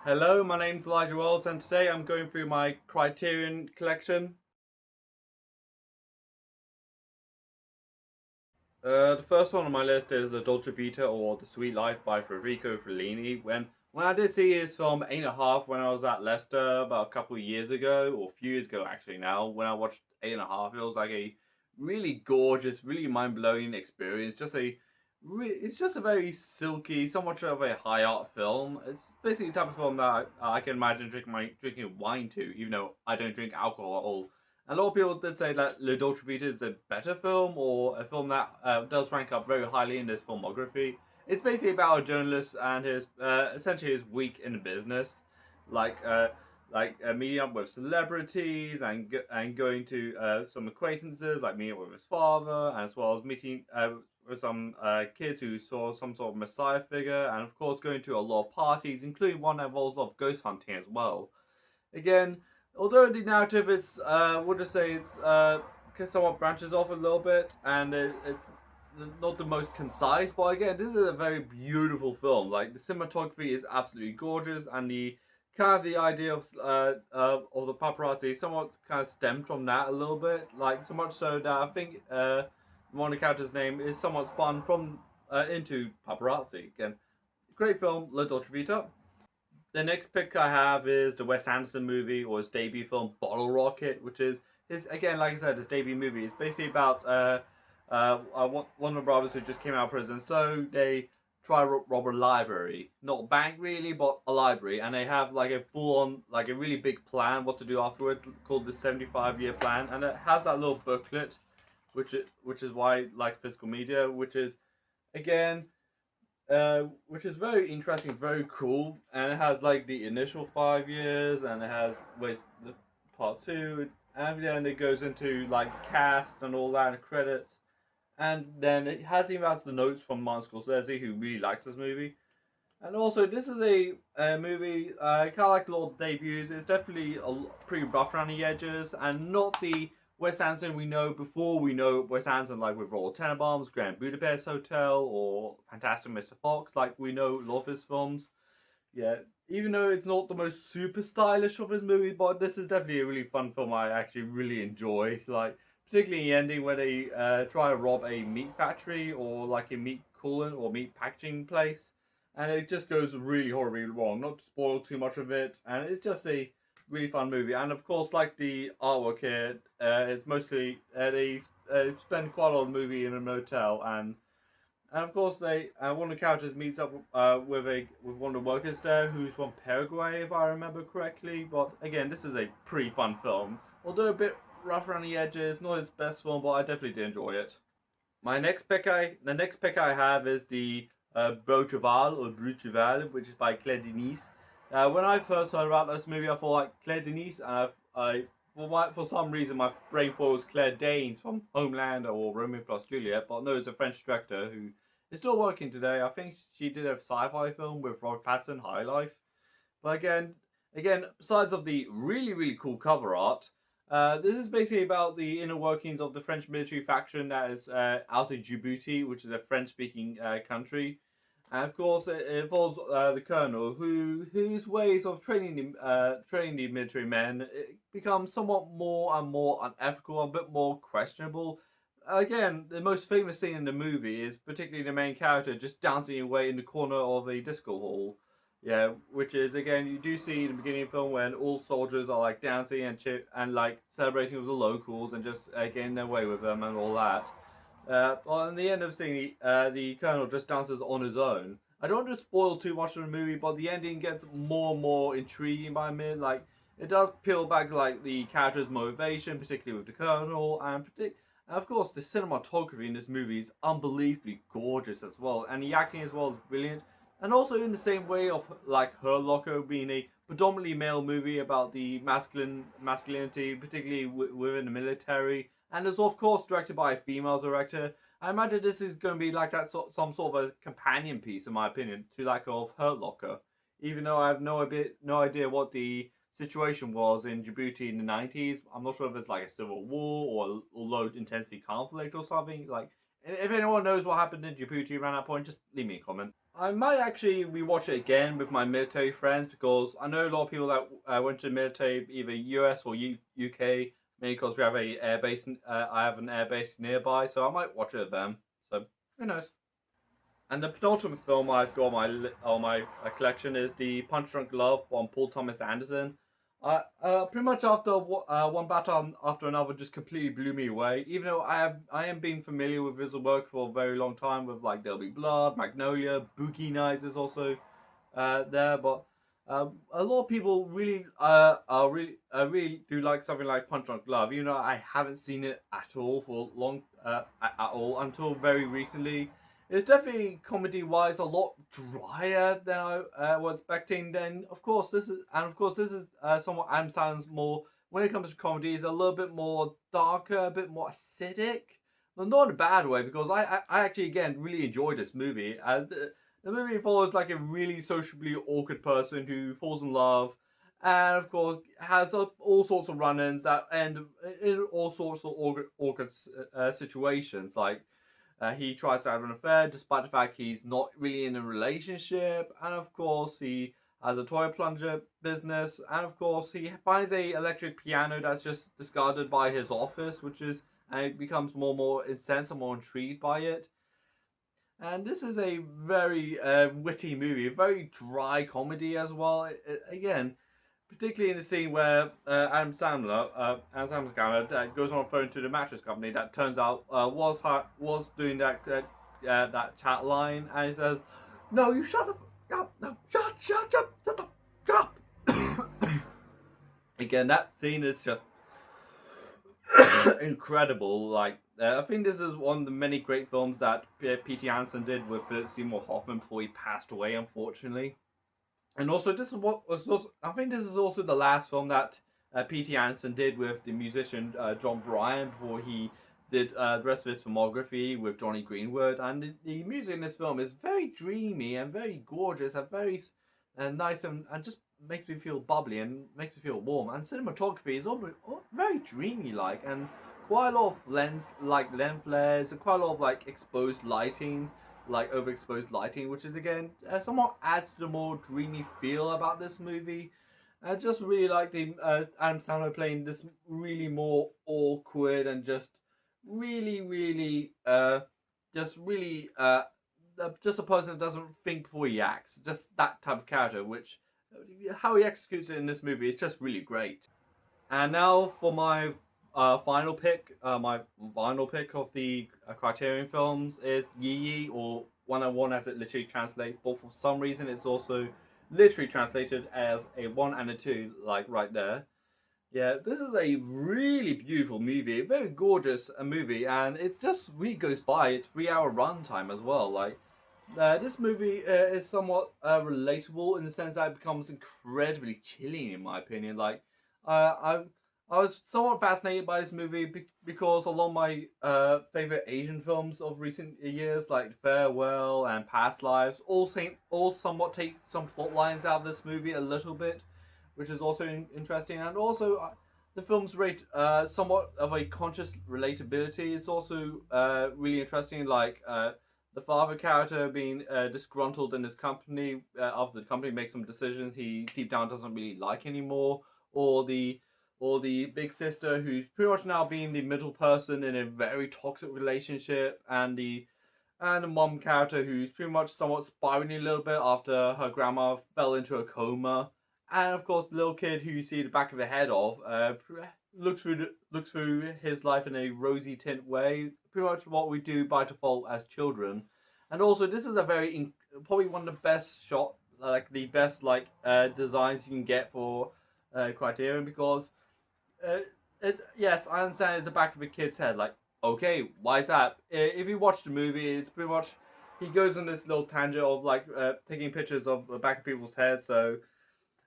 Hello, my name's Elijah Wells, and today I'm going through my Criterion Collection. The first one on my list is The Dolce Vita or The Sweet Life by Federico Fellini. When I did see his film Eight and a Half when I was at Leicester about a couple of years ago, or a few years ago actually now, when I watched Eight and a Half, it was like a really gorgeous, really mind-blowing experience. It's just a very silky, somewhat of a high art film. It's basically the type of film that I can imagine drinking wine to, even though I don't drink alcohol. A lot of people did say that Le Dolce Vita is a better film or a film that does rank up very highly in this filmography. It's basically about a journalist and his essentially his week in business, like uh, meeting up with celebrities and going to some acquaintances, like meeting up with his father, as well as meeting with some kids who saw some sort of messiah figure, and of course going to a lot of parties, including one that involves a lot of ghost hunting as well. Again, although the narrative is, we'll just say it's somewhat branches off a little bit, and it's not the most concise. But again, this is a very beautiful film. Like the cinematography is absolutely gorgeous, and the kind of the idea of the paparazzi somewhat kind of stemmed from that a little bit. Like so much so that I think one of the characters' name is somewhat spun from into paparazzi. Again, great film, La Dolce Vita. The next pick I have is the Wes Anderson movie or his debut film Bottle Rocket, which is his again, like I said, his debut movie. It's basically about one of the brothers who just came out of prison. So they try to rob a library, not a bank really, but a library, and they have like a full on, like a really big plan what to do afterwards, called the 75-year plan, and it has that little booklet, which is why I like physical media, which is again which is very interesting, very cool, and it has like the initial 5 years, and it has with the part two, and then it goes into like cast and all that, and credits, and then it has even has the notes from Martin Scorsese, who really likes this movie. And also, this is a movie kind of like a lot of debuts. It's definitely pretty rough around the edges, and not the Wes Anderson we know before we know Wes Anderson, like with Royal Tenenbaums, Grand Budapest Hotel, or Fantastic Mr. Fox, like we know a lot of his films. Yeah, even though it's not the most super stylish of his movie, but this is definitely a really fun film I actually really enjoy. Like, particularly the ending where they try to rob a meat factory or like a meat coolant or meat packaging place. And it just goes really horribly wrong. Not to spoil too much of it. And it's just a really fun movie. And of course, like the artwork here, it's mostly they spend quite a lot of the movie in a motel, and of course, they one of the characters meets up with one of the workers there, who's from Paraguay, if I remember correctly. But again, this is a pretty fun film, although a bit rough around the edges. Not his best film, but I definitely did enjoy it. The next pick I have is the Beaucheval or Brucheval, which is by Claire Denis. When I first heard about this movie, I thought like Claire Denis, and for some reason my brain thought it was Claire Danes from Homeland or Romeo plus Juliet, but no, it's a French director who is still working today. I think she did a sci-fi film with Robert Pattinson, High Life. But again, besides of the really cool cover art, this is basically about the inner workings of the French military faction that is out of Djibouti, which is a French-speaking country. And of course, it involves the colonel, whose ways of training the military men become somewhat more and more unethical, a bit more questionable. Again, the most famous scene in the movie is particularly the main character just dancing away in the corner of a disco hall. Yeah, which is again you do see in the beginning of the film when all soldiers are like dancing and like celebrating with the locals and just getting their way with them and all that. Well, in the end of the scene, the colonel just dances on his own. I don't want to spoil too much of the movie, but the ending gets more and more intriguing by minute. Like it does peel back like the character's motivation, particularly with the colonel, and of course the cinematography in this movie is unbelievably gorgeous as well, and the acting as well is brilliant. And also in the same way of like Her Locker being a predominantly male movie about the masculinity, particularly within the military, and is of course directed by a female director. I imagine this is going to be like that some sort of a companion piece, in my opinion, to like of Hurt Locker. Even though I have no idea what the situation was in Djibouti in the 90s. I'm not sure if it's like a civil war or low intensity conflict or something. Like, if anyone knows what happened in Djibouti around that point, just leave me a comment. I might actually rewatch it again with my military friends because I know a lot of people that went to the military, either US or UK, mainly because we have a air base. I have an air base nearby, so I might watch it with them. So who knows? And the penultimate film I've got on my collection is the Punch Drunk Love on Paul Thomas Anderson. Pretty much after one battle after another just completely blew me away. Even though I am being familiar with his work for a very long time with like There'll Be Blood, Magnolia, Boogie Nights is also there, but a lot of people really do like something like Punch Drunk Love. You know, I haven't seen it at all for long at all until very recently. It's definitely comedy wise a lot drier than I was expecting. Then of course this is somewhat Adam Sandler's more when it comes to comedy is a little bit more darker, a bit more acidic. But not in a bad way because I actually again really enjoyed this movie. The movie follows like a really sociably awkward person who falls in love, and of course has all sorts of run-ins that end in all sorts of awkward situations. Like he tries to have an affair despite the fact he's not really in a relationship, and of course he has a toy plunger business, and of course he finds a electric piano that's just discarded by his office, which is and he becomes more and more incensed and more intrigued by it. And this is a very witty movie, a very dry comedy as well. Again, particularly in the scene where Adam Sandler's character, goes on the phone to the mattress company that turns out was doing that chat line, and he says, "No, you shut up! No, shut up!" Again, that scene is just incredible. Like, I think this is one of the many great films that P.T. Anderson did with Philip Seymour Hoffman before he passed away, unfortunately. And also, this is what was also, I think this is also the last film that P.T. Anderson did with the musician John Bryan before he did the rest of his filmography with Johnny Greenwood. And the music in this film is very dreamy and very gorgeous and very nice and just makes me feel bubbly and makes me feel warm. And cinematography is all very dreamy like and quite a lot of lens flares and quite a lot of like exposed lighting like overexposed lighting, which is again somewhat adds to the more dreamy feel about this movie. I just really like the Adam Sandler playing this really more awkward and just really just really just a person that doesn't think before he acts. Just that type of character, which how he executes it in this movie is just really great. And now for my my final pick of the Criterion films is Yi Yi or 101 as it literally translates, but for some reason it's also literally translated as a 1 and a 2, like right there. Yeah, this is a really beautiful movie, a very gorgeous movie, and it just really goes by its 3 hour runtime as well. Like, this movie is somewhat relatable in the sense that it becomes incredibly chilling, in my opinion. Like, I was somewhat fascinated by this movie because a lot of my favorite Asian films of recent years, like Farewell and Past Lives, all somewhat take some plot lines out of this movie a little bit, which is also interesting. And also, the film's rate somewhat of a conscious relatability. It's also really interesting, like the father character being disgruntled in his company after the company makes some decisions he deep down doesn't really like anymore, or the big sister who's pretty much now being the middle person in a very toxic relationship, and the mom character who's pretty much somewhat spiraling a little bit after her grandma fell into a coma, and of course the little kid who you see the back of the head of looks through his life in a rosy tint way, pretty much what we do by default as children. And also, this is a probably one of the best like the best designs you can get for Criterion because uh, yes, I understand it's the back of a kid's head. Like, okay, why is that? If you watch the movie, it's pretty much he goes on this little tangent of like taking pictures of the back of people's heads. So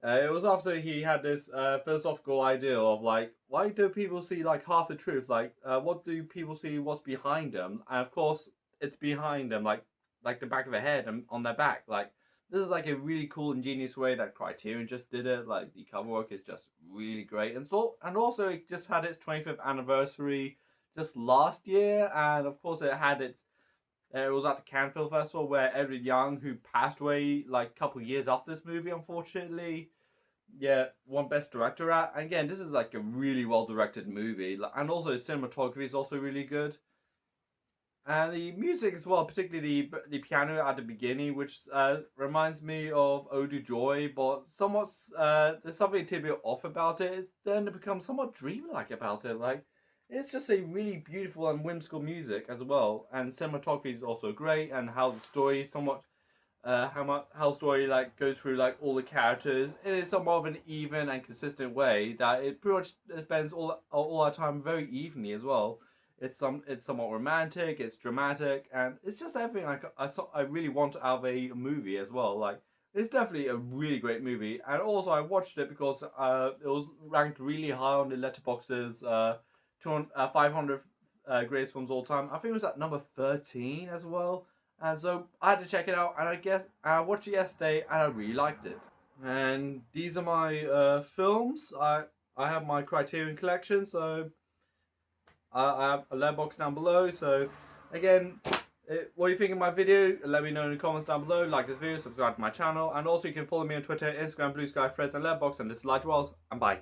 it was after he had this philosophical idea of like, why do people see like half the truth? Like, what do people see? What's behind them? And of course, it's behind them, like the back of a head and on their back. Like, this is like a really cool, ingenious way that Criterion just did it. Like, the cover work is just really great, and also it just had its 25th anniversary just last year, and of course, it had its It was at the Cannes Film Festival where Edward Young, who passed away like a couple of years after this movie, unfortunately, yeah, won Best Director at. And again, this is like a really well directed movie, and also cinematography is also really good. And the music as well, particularly the piano at the beginning, which reminds me of Ode to Joy, but somewhat there's something a bit off about it. Then it becomes somewhat dreamlike about it. Like it's just a really beautiful and whimsical music as well, and cinematography is also great, and how the story is somewhat how story like goes through like all the characters in somewhat of an even and consistent way that it pretty much spends all our time very evenly as well. It's somewhat romantic, it's dramatic, and it's just everything I really want out of a movie as well. Like it's definitely a really great movie, and also I watched it because it was ranked really high on the Letterboxd's 500 greatest films all time. I think it was at number 13 as well. And so I had to check it out, and I watched it yesterday, and I really liked it. And these are my films. I have my Criterion Collection, so I have a letterbox down below. So again, what do you think of my video? Let me know in the comments down below. Like this video, subscribe to my channel, and also you can follow me on Twitter, Instagram, Blue Sky, Threads, and Letterboxd. And this is Light Wells, and bye.